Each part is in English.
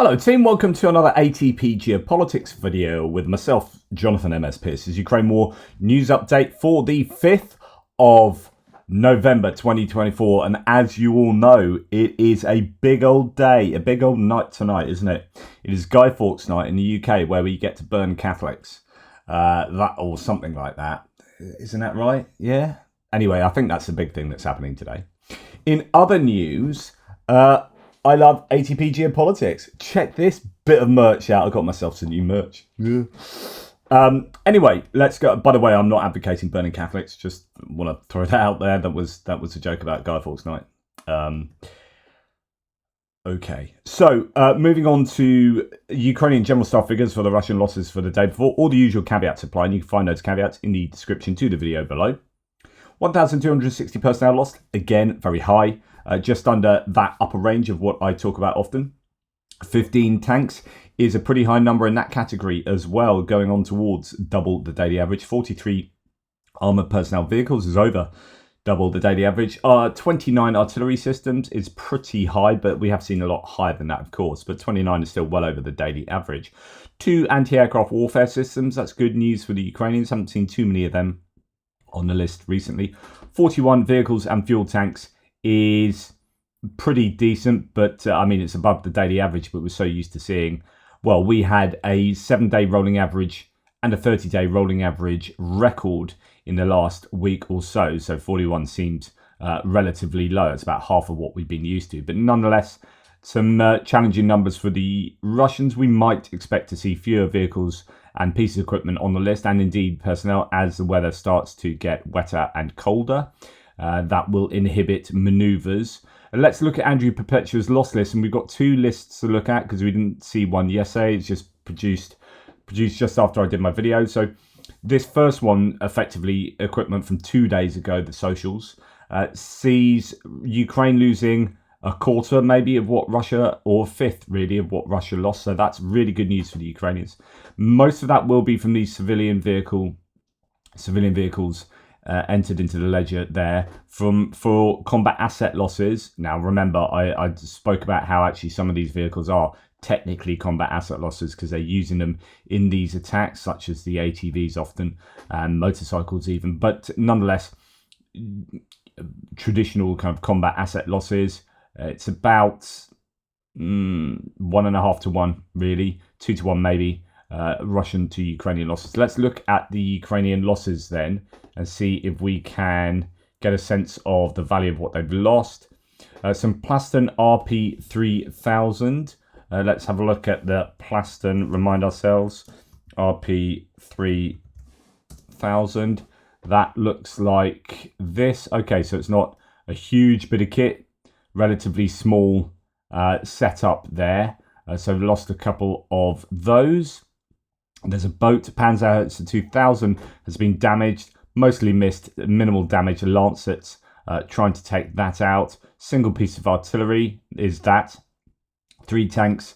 Hello team, welcome to another ATP Geopolitics video with myself, Jonathan MS Pearce. This is Ukraine War news update for the 5th of November 2024. And as you all know, it is a big old day, a big old night tonight, isn't it? It is Guy Fawkes night in the UK where we get to burn Catholics. That or something like that. Isn't that right? Yeah? Anyway, I think that's a big thing that's happening today. In other news, I love ATP Geopolitics. Check this bit of merch out. I got myself some new merch. Yeah. Anyway, let's go. By the way, I'm not advocating burning Catholics. Just want to throw that out there. That was a joke about Guy Fawkes night. Okay. So moving on to Ukrainian general staff figures for the Russian losses for the day before. All the usual caveats apply, and you can find those caveats in the description to the video below. 1,260 personnel lost. Again, very high. Just under that upper range of what I talk about often. 15 tanks is a pretty high number in that category as well, going on towards double the daily average. 43 armoured personnel vehicles is over double the daily average. 29 artillery systems is pretty high, but we have seen a lot higher than that, of course. But 29 is still well over the daily average. 2 anti-aircraft warfare systems. That's good news for the Ukrainians. Haven't seen too many of them on the list recently. 41 vehicles and fuel tanks is pretty decent, but I mean, it's above the daily average, but we're so used to seeing, well, we had a 7-day rolling average and a 30-day rolling average record in the last week or so. So 41 seems relatively low. It's about half of what we've been used to, but nonetheless, some challenging numbers for the Russians. We might expect to see fewer vehicles and pieces of equipment on the list, and indeed personnel, as the weather starts to get wetter and colder. That will inhibit manoeuvres. Let's look at Andrew Perpetua's loss list, and we've got 2 lists to look at because we didn't see one yesterday. It's just produced just after I did my video. So this first one, effectively equipment from 2 days ago, the socials, sees Ukraine losing a quarter maybe of what Russia, or a fifth really of what Russia lost. So that's really good news for the Ukrainians. Most of that will be from these civilian vehicles entered into the ledger there for combat asset losses. Now remember, I spoke about how actually some of these vehicles are technically combat asset losses because they're using them in these attacks, such as the ATVs often, and motorcycles even, but nonetheless traditional kind of combat asset losses. It's about 1.5 to 1 really, 2 to 1 maybe, Russian to Ukrainian losses. Let's look at the Ukrainian losses then and see if we can get a sense of the value of what they've lost. Some Plaston RP3000. Let's have a look at the Plaston, remind ourselves, RP3000. That looks like this. Okay, so it's not a huge bit of kit, relatively small setup there. So we've lost a couple of those. There's a boat, Panzer 2000 has been damaged, mostly missed, minimal damage. Lancets trying to take that out. Single piece of artillery is that. 3 tanks,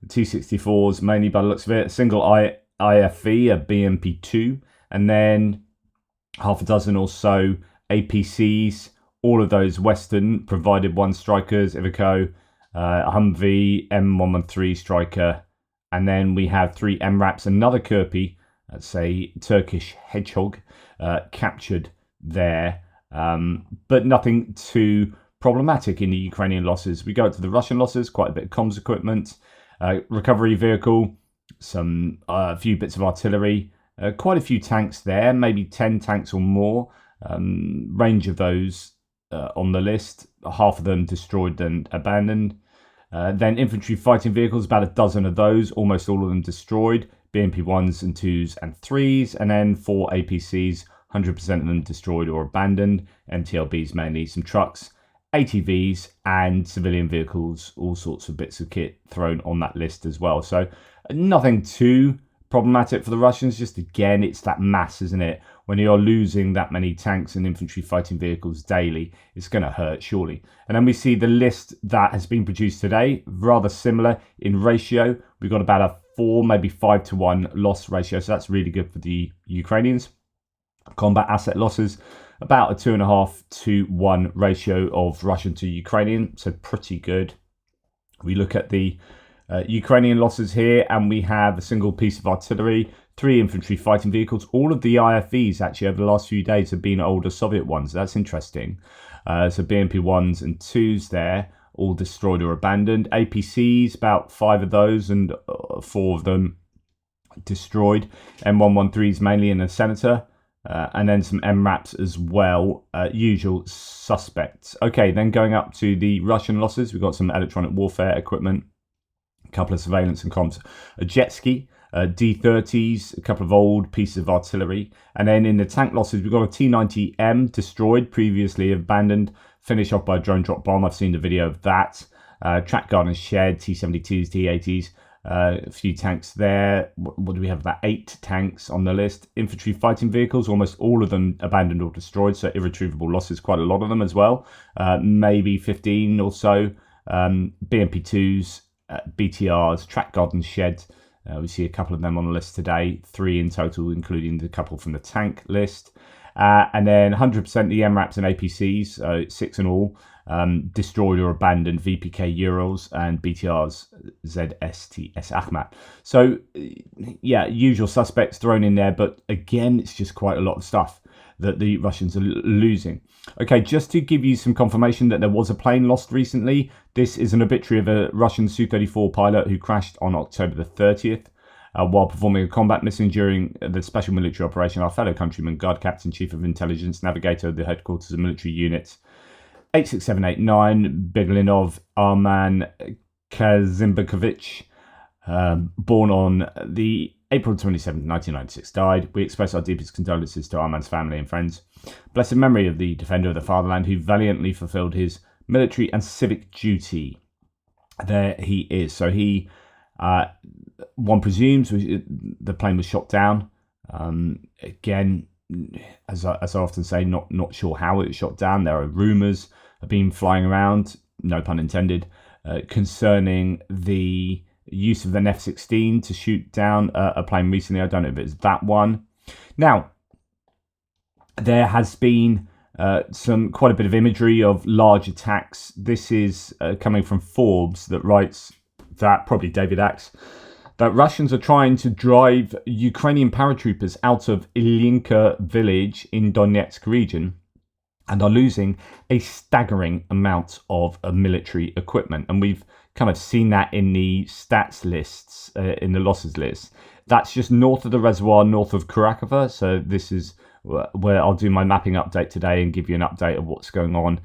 264s, mainly by the looks of it. A single IFV, a BMP2, and then half a dozen or so APCs. All of those Western provided 1 Strikers, Iveco, Humvee, M113 Striker. And then we have 3 MRAPs, another Kirpi, that's a Turkish Hedgehog, captured there. But nothing too problematic in the Ukrainian losses. We go to the Russian losses, quite a bit of comms equipment, recovery vehicle, a few bits of artillery, quite a few tanks there, maybe 10 tanks or more. Range of those on the list, half of them destroyed and abandoned. Then infantry fighting vehicles, about a dozen of those, almost all of them destroyed. BMP 1s and 2s and 3s, and then 4 APCs, 100% of them destroyed or abandoned. MTLBs mainly, some trucks, ATVs and civilian vehicles, all sorts of bits of kit thrown on that list as well. So nothing too problematic for the Russians, just again, it's that mass, isn't it? When you're losing that many tanks and infantry fighting vehicles daily, it's going to hurt, surely. And then we see the list that has been produced today, rather similar in ratio. We've got about a 4, maybe 5 to 1 loss ratio, so that's really good for the Ukrainians. Combat asset losses, about a 2.5 to 1 ratio of Russian to Ukrainian, so pretty good. We look at the Ukrainian losses here, and we have a single piece of artillery, 3 infantry fighting vehicles. All of the IFVs actually over the last few days have been older Soviet ones. That's interesting. So BMP 1s and 2s there, all destroyed or abandoned. APCs, about 5 of those, and 4 of them destroyed. M113s mainly in the Senator. And then some MRAPs as well, usual suspects. Okay, then going up to the Russian losses, we've got some electronic warfare equipment, a couple of surveillance and comms, a jet ski, D-30s, a couple of old pieces of artillery. And then in the tank losses, we've got a T-90M destroyed, previously abandoned, finished off by a drone drop bomb. I've seen the video of that. Track guard and shed, T-72s, T-80s. A few tanks there. What do we have? About 8 tanks on the list. Infantry fighting vehicles, almost all of them abandoned or destroyed, so irretrievable losses, quite a lot of them as well. Maybe 15 or so. BMP2s, BTRs, track guard and shed. We see a couple of them on the list today. 3 in total, including the couple from the tank list. And then 100% the MRAPs and APCs, 6 in all. Destroyed or abandoned VPK Urals and BTRs ZSTS Akhmat. So yeah, usual suspects thrown in there, but again, it's just quite a lot of stuff that the Russians are losing. Okay, just to give you some confirmation that there was a plane lost recently, this is an obituary of a Russian Su-34 pilot who crashed on October the 30th. While performing a combat mission during the special military operation. Our fellow countryman, Guard Captain, Chief of Intelligence, Navigator of the Headquarters of Military Units, 86789, Begelinov Arman Kazimbakovich, born on the April 27, 1996, died. We express our deepest condolences to Arman's family and friends. Blessed memory of the defender of the fatherland who valiantly fulfilled his military and civic duty. There he is. So he, one presumes the plane was shot down. Again, as I often say, not sure how it was shot down. There are rumours have been flying around, no pun intended, concerning the use of an F-16 to shoot down a plane recently. I don't know if it's that one. Now, there has been quite a bit of imagery of large attacks. This is coming from Forbes that writes that, probably David Axe, that Russians are trying to drive Ukrainian paratroopers out of Ilinka village in Donetsk region and are losing a staggering amount of military equipment. And we've kind of seen that in the stats lists, in the losses list. That's just north of the reservoir, north of Kurakova. So this is where I'll do my mapping update today and give you an update of what's going on.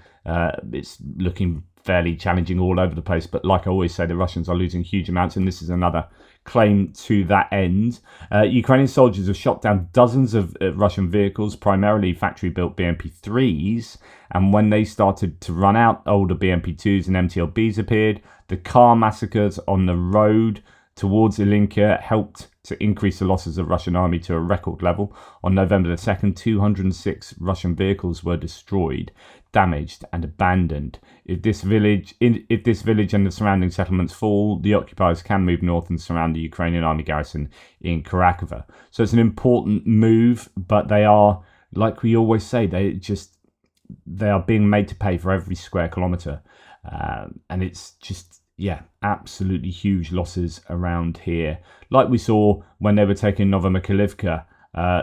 It's looking fairly challenging all over the place, but like I always say, the Russians are losing huge amounts, and this is another claim to that end. Ukrainian soldiers have shot down dozens of Russian vehicles, primarily factory-built BMP-3s, and when they started to run out, older BMP-2s and MTLBs appeared. The car massacres on the road towards Ilinka helped to increase the losses of Russian army to a record level. On November the 2nd, 206 Russian vehicles were destroyed, damaged and abandoned. If this village and the surrounding settlements fall, the occupiers can move north and surround the Ukrainian army garrison in Kurakova. So it's an important move, but they are, like we always say, they are being made to pay for every square kilometre. And it's just, yeah, absolutely huge losses around here. Like we saw when they were taking Novomykhailivka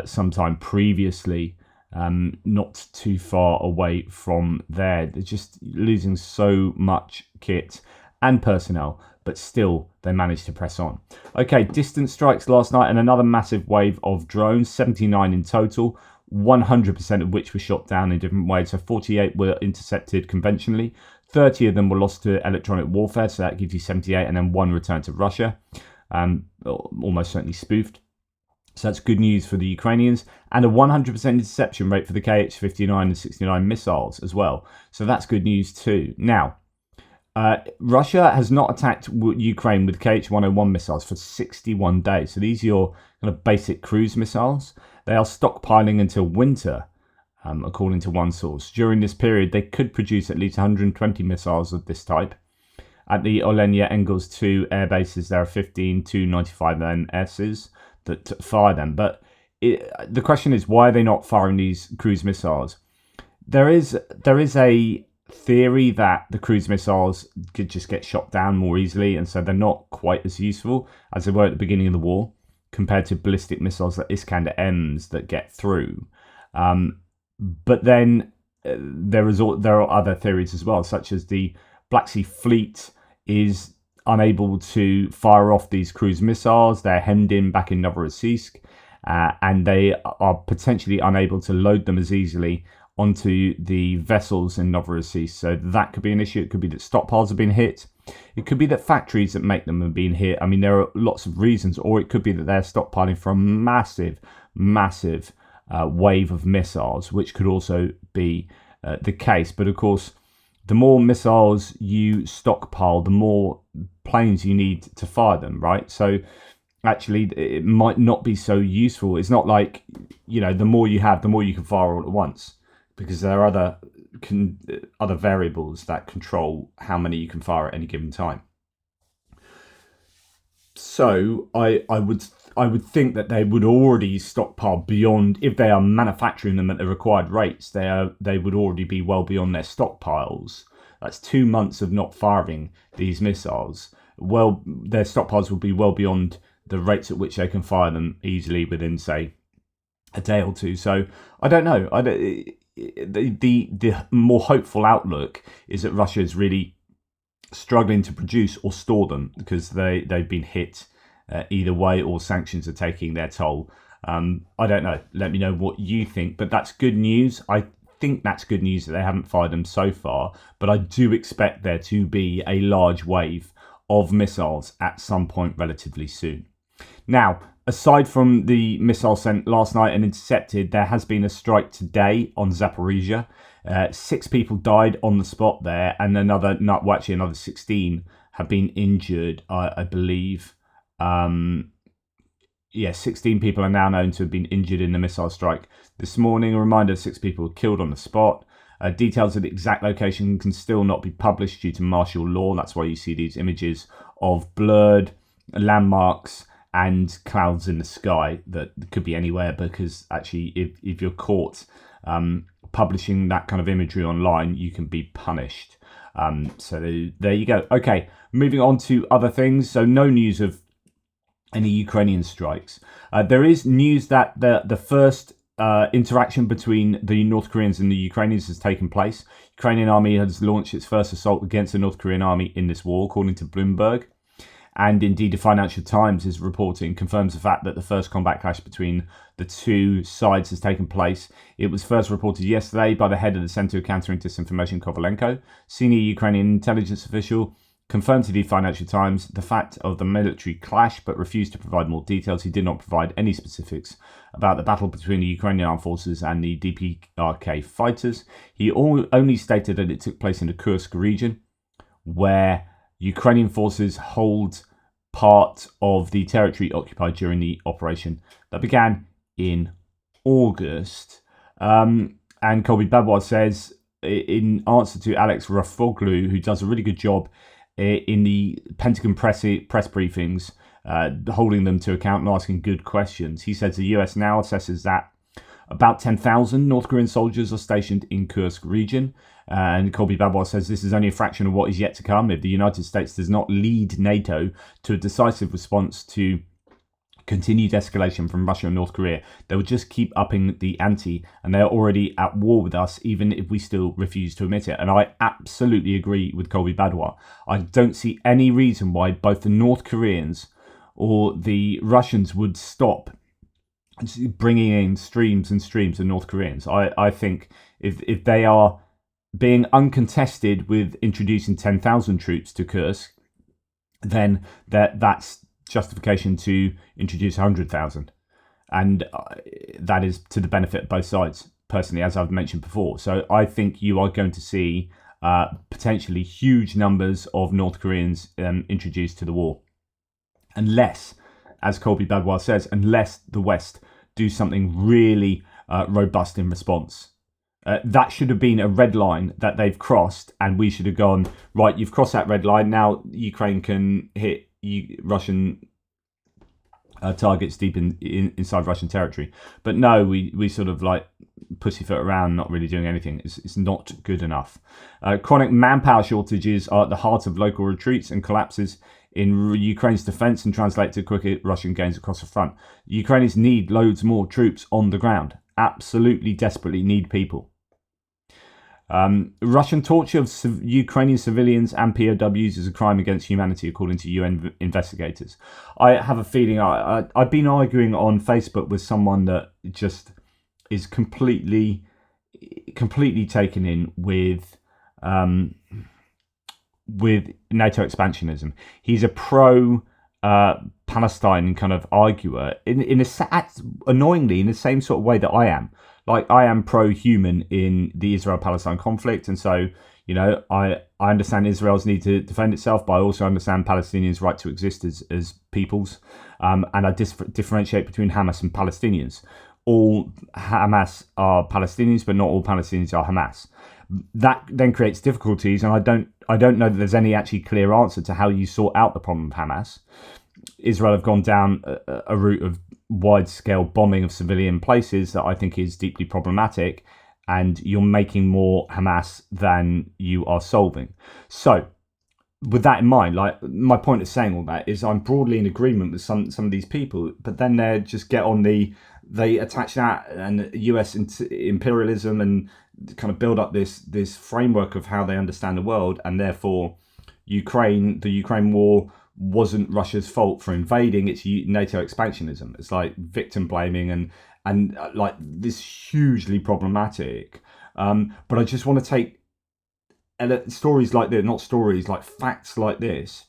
sometime previously, not too far away from there. They're just losing so much kit and personnel, but still they managed to press on. Okay, distance strikes last night and another massive wave of drones, 79 in total, 100% of which were shot down in different ways. So 48 were intercepted conventionally, 30 of them were lost to electronic warfare, so that gives you 78, and then 1 returned to Russia, almost certainly spoofed. So that's good news for the Ukrainians, and a 100% interception rate for the Kh-59 and 69 missiles as well. So that's good news too. Now, Russia has not attacked Ukraine with Kh-101 missiles for 61 days. So these are your kind of basic cruise missiles. They are stockpiling until winter, according to one source. During this period, they could produce at least 120 missiles of this type. At the Olenia Engels 2 air bases, there are 15 Tu-95Ms that fire them. But the question is, why are they not firing these cruise missiles? There is a theory that the cruise missiles could just get shot down more easily, and so they're not quite as useful as they were at the beginning of the war compared to ballistic missiles like Iskander M's that get through. But then there are other theories as well, such as the Black Sea Fleet is unable to fire off these cruise missiles. They're hemmed in back in Novorossiysk, and they are potentially unable to load them as easily onto the vessels in Novorossiysk. So that could be an issue. It could be that stockpiles have been hit. It could be that factories that make them have been hit. I mean, there are lots of reasons. Or it could be that they're stockpiling for a massive wave of missiles, which could also be the case. But of course, the more missiles you stockpile, the more planes you need to fire them, right? So actually, it might not be so useful. It's not like, the more you have, the more you can fire all at once, because there are other variables that control how many you can fire at any given time. So I would think that they would already stockpile beyond, if they are manufacturing them at the required rates, they would already be well beyond their stockpiles. That's 2 months of not firing these missiles. Well, their stockpiles will be well beyond the rates at which they can fire them easily within, say, a day or two. So I don't know. The more hopeful outlook is that Russia is really struggling to produce or store them because they've been hit either way, or sanctions are taking their toll. I don't know. Let me know what you think, but that's good news. I think that's good news that they haven't fired them so far, but I do expect there to be a large wave of missiles at some point relatively soon. Now, aside from the missile sent last night and intercepted, there has been a strike today on Zaporizhzhia. 6 people died on the spot there, and another 16 have been injured, I believe. 16 people are now known to have been injured in the missile strike this morning. A reminder, 6 people were killed on the spot. Details of the exact location can still not be published due to martial law. That's why you see these images of blurred landmarks and clouds in the sky that could be anywhere, because actually if you're caught publishing that kind of imagery online, you can be punished. So there you go. Okay, moving on to other things. So no news of any Ukrainian strikes. There is news that the first interaction between the North Koreans and the Ukrainians has taken place. Ukrainian army has launched its first assault against the North Korean army in this war, according to Bloomberg. And indeed, the Financial Times is reporting, confirms the fact that the first combat clash between the two sides has taken place. It was first reported yesterday by the head of the Center of Countering Disinformation, Kovalenko. Senior Ukrainian intelligence official confirmed to the Financial Times the fact of the military clash, but refused to provide more details. He did not provide any specifics about the battle between the Ukrainian armed forces and the DPRK fighters. He only stated that it took place in the Kursk region, where Ukrainian forces hold part of the territory occupied during the operation that began in August. And Colby Badwa says, in answer to Alex Rafoglu, who does a really good job in the Pentagon press briefings, holding them to account and asking good questions, he says the US now assesses that about 10,000 North Korean soldiers are stationed in Kursk region. And Colby Badwa says this is only a fraction of what is yet to come if the United States does not lead NATO to a decisive response to continued escalation from Russia and North Korea. They will just keep upping the ante, and they are already at war with us, even if we still refuse to admit it. And I absolutely agree with Colby Badwa. I don't see any reason why both the North Koreans or the Russians would stop bringing in streams and streams of North Koreans. I think if they are being uncontested with introducing 10,000 troops to Kursk, then that's justification to introduce 100,000. And that is to the benefit of both sides, personally, as I've mentioned before. So I think you are going to see potentially huge numbers of North Koreans introduced to the war. Unless, as Colby Badwa says, unless the West do something really robust in response. That should have been a red line that they've crossed, and we should have gone, right, you've crossed that red line, now Ukraine can hit Russian targets deep inside Russian territory. But no, we sort of like pussyfoot around, not really doing anything. It's not good enough. Chronic manpower shortages are at the heart of local retreats and collapses in Ukraine's defense and translate to quicker Russian gains across the front. Ukrainians need loads more troops on the ground. Absolutely desperately need people. Russian torture of Ukrainian civilians and POWs is a crime against humanity, according to UN investigators. I have a feeling I've been arguing on Facebook with someone that just is completely taken in with NATO expansionism. He's a pro Palestine kind of arguer annoyingly in the same sort of way that I am. Like, I am pro-human in the Israel-Palestine conflict, and so, you know, I understand Israel's need to defend itself, but I also understand Palestinians' right to exist as peoples, and I differentiate between Hamas and Palestinians. All Hamas are Palestinians, but not all Palestinians are Hamas. That then creates difficulties, and I don't know that there's any actually clear answer to how you sort out the problem of Hamas. Israel have gone down a route of wide-scale bombing of civilian places that I think is deeply problematic, and you're making more Hamas than you are solving. So, with that in mind, like, my point of saying all that is I'm broadly in agreement with some of these people, but then they just get on they attach that and US imperialism and kind of build up this framework of how they understand the world, and therefore the Ukraine war wasn't Russia's fault for invading. It's NATO expansionism. It's like victim blaming and like this hugely problematic. But I just want to take stories like this, not stories, like facts like this,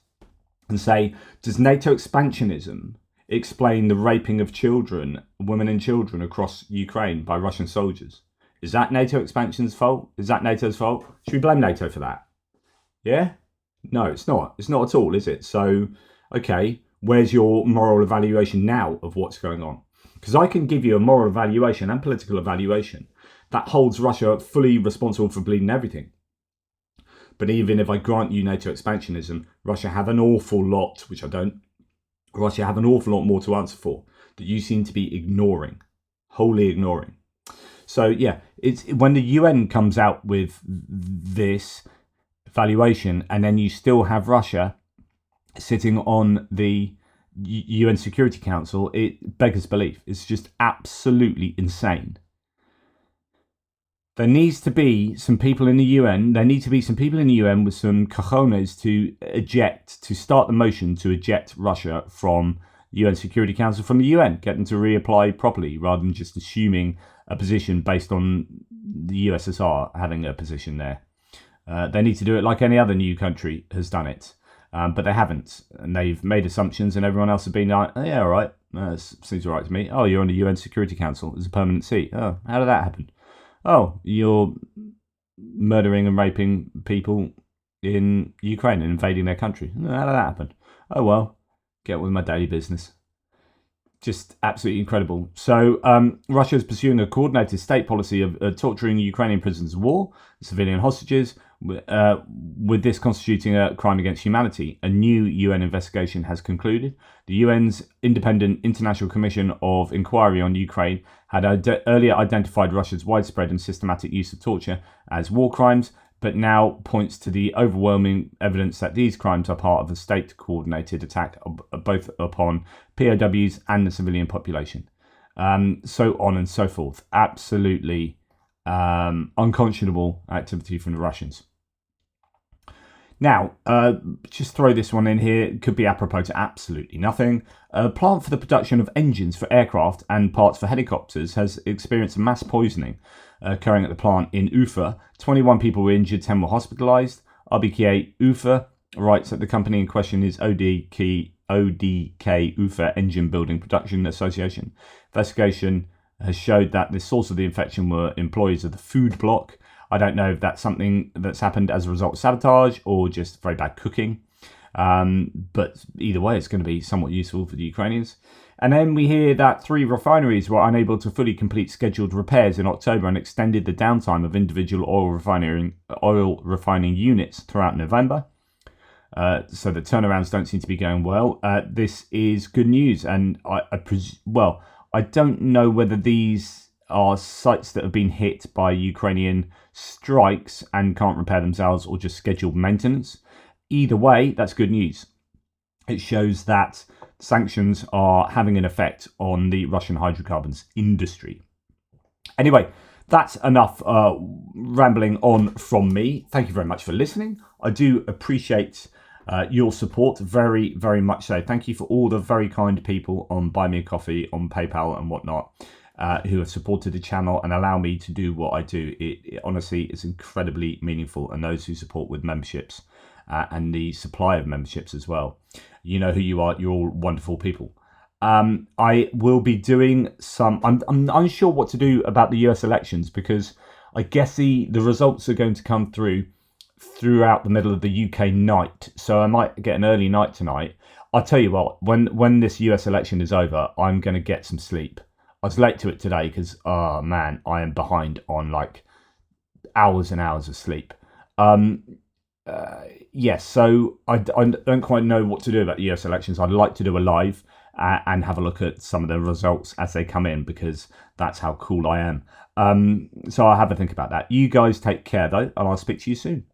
and say, does NATO expansionism explain the raping of children, women and children across Ukraine by Russian soldiers? Is that NATO expansion's fault? Is that NATO's fault? Should we blame NATO for that? Yeah? No, it's not. It's not at all, is it? So, okay, where's your moral evaluation now of what's going on? Because I can give you a moral evaluation and political evaluation that holds Russia fully responsible for bleeding everything. But even if I grant you NATO expansionism, Russia have an awful lot, which I don't, Russia have an awful lot more to answer for that you seem to be ignoring, wholly ignoring. So yeah, it's when the UN comes out with this valuation, and then you still have Russia sitting on the UN Security Council, it beggars belief. It's just absolutely insane. There needs to be some people in the UN. There need to be some people in the UN with some cojones to start the motion to eject Russia from the UN Security Council, from the UN, get them to reapply properly, rather than just assuming a position based on the USSR having a position there. They need to do it like any other new country has done it, but they haven't, and they've made assumptions, and everyone else has been like, oh, yeah, all right, seems all right to me. Oh, you're on the UN Security Council as a permanent seat. Oh, how did that happen? Oh, you're murdering and raping people in Ukraine and invading their country. How did that happen? Oh, well, get on with my daily business. Just absolutely incredible. So Russia is pursuing a coordinated state policy of torturing Ukrainian prisoners of war, civilian hostages, with this constituting a crime against humanity. A new UN investigation has concluded. The UN's Independent International Commission of Inquiry on Ukraine had earlier identified Russia's widespread and systematic use of torture as war crimes, but now points to the overwhelming evidence that these crimes are part of a state-coordinated attack both upon POWs and the civilian population. So on and so forth. Absolutely unconscionable activity from the Russians. Now, just throw this one in here. It could be apropos to absolutely nothing. A plant for the production of engines for aircraft and parts for helicopters has experienced mass poisoning occurring at the plant in Ufa. 21 people were injured, 10 were hospitalised. RBKA Ufa writes that the company in question is ODK Ufa Engine Building Production Association. Investigation has showed that the source of the infection were employees of the food block. I don't know if that's something that's happened as a result of sabotage or just very bad cooking. But either way, it's going to be somewhat useful for the Ukrainians. And then we hear that 3 refineries were unable to fully complete scheduled repairs in October and extended the downtime of individual oil refining units throughout November. So the turnarounds don't seem to be going well. This is good news, and I don't know whether these are sites that have been hit by Ukrainian strikes and can't repair themselves, or just scheduled maintenance. Either way, that's good news. It shows that sanctions are having an effect on the Russian hydrocarbons industry. Anyway, that's enough rambling on from me. Thank you very much for listening. I do appreciate your support very, very much so. Thank you for all the very kind people on Buy Me a Coffee, on PayPal and whatnot, who have supported the channel and allow me to do what I do. It honestly is incredibly meaningful, and those who support with memberships and the supply of memberships as well. You know who you are. You're all wonderful people. I will be doing some. I'm unsure what to do about the US elections, because I guess the results are going to come throughout the middle of the UK night. So I might get an early night tonight. I'll tell you what, when this US election is over, I'm going to get some sleep. I was late to it today because, oh man, I am behind on like hours and hours of sleep. Yes, so I don't quite know what to do about the US elections. I'd like to do a live and have a look at some of the results as they come in, because that's how cool I am. So I'll have a think about that. You guys take care though, and I'll speak to you soon.